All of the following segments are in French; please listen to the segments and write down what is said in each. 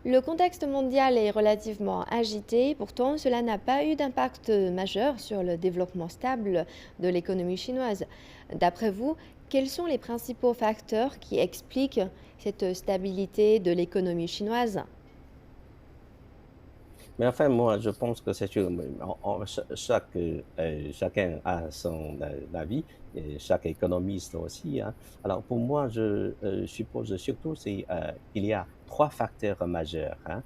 Le contexte mondial est relativement agité, pourtant cela n'a pas eu d'impact majeur sur le développement stable de l'économie chinoise. D'après vous, quels sont les principaux facteurs qui expliquent cette stabilité de l'économie chinoise? Mais enfin, moi, je pense que c'est chacun a son avis, et chaque économiste aussi, hein. Alors, pour moi, je suppose surtout qu'il y a trois facteurs majeurs, hein.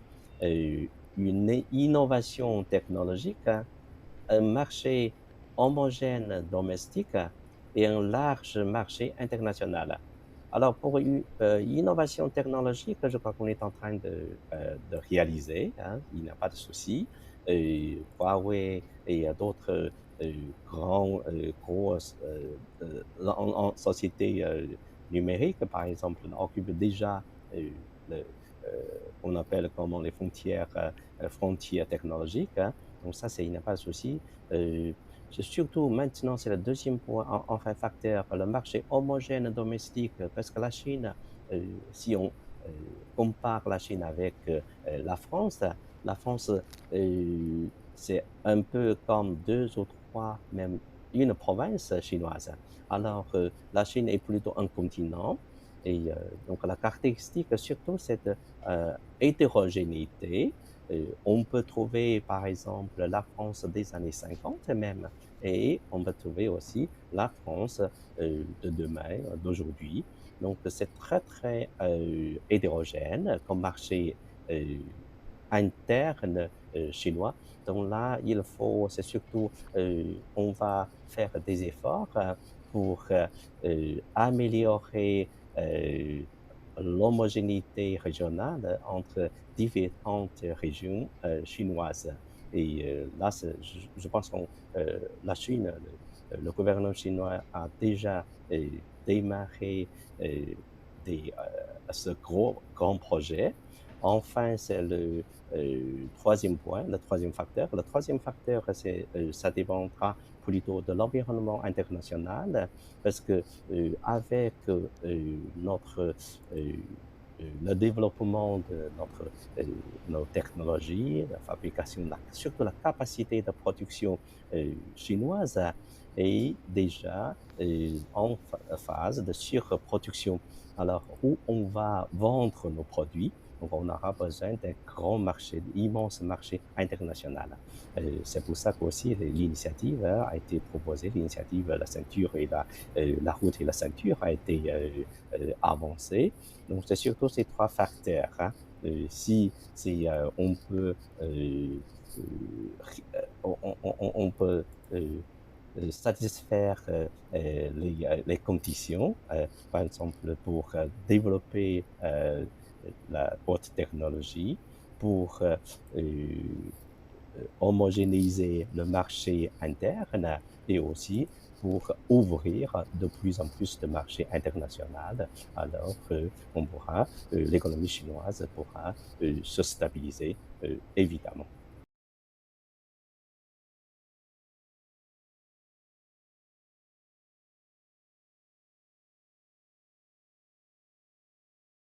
Une innovation technologique, hein, un marché homogène domestique et un large marché international. Alors, pour une innovation technologique, je crois qu'on est en train de réaliser, hein, il n'y a pas de souci. Huawei et d'autres grosses sociétés numériques, par exemple, occupent déjà euh, le, on appelle comment les frontières technologiques, hein. Donc ça, il n'y a pas de souci. Euh, c'est surtout maintenant, c'est le deuxième point, enfin facteur, le marché homogène domestique, parce que la Chine, si on euh, compare la Chine avec la France, c'est un peu comme deux ou trois, même une province chinoise. Alors, la Chine est plutôt un continent, et donc la caractéristique, surtout cette hétérogénéité. On peut trouver, par exemple, la France des années 50 même, et on va trouver aussi la France de demain, d'aujourd'hui. Donc, c'est très, très hétérogène comme marché euh, interne chinois. Donc là, c'est surtout, on va faire des efforts pour améliorer l'homogénéité régionale entre différentes régions chinoises. Et là, je pense que la Chine, le gouvernement chinois a déjà démarré euh, ce grand projet. Enfin, c'est le troisième point, le troisième facteur. Le troisième facteur, ça dépendra plutôt de l'environnement international, parce que avec le développement de nos technologies, la fabrication, surtout la capacité de production chinoise est déjà en phase de surproduction. Alors, où on va vendre nos produits, donc on aura besoin d'un grand marché, d'immenses marchés international. C'est pour ça qu'aussi l'initiative a été proposée, l'initiative La ceinture et la route et la ceinture a été avancée. Donc, c'est surtout ces trois facteurs, hein. Si on peut, on peut satisfaire les conditions, par exemple pour développer la haute technologie, pour homogénéiser le marché interne et aussi pour ouvrir de plus en plus de marchés internationaux. Alors, l'économie chinoise pourra se stabiliser, évidemment.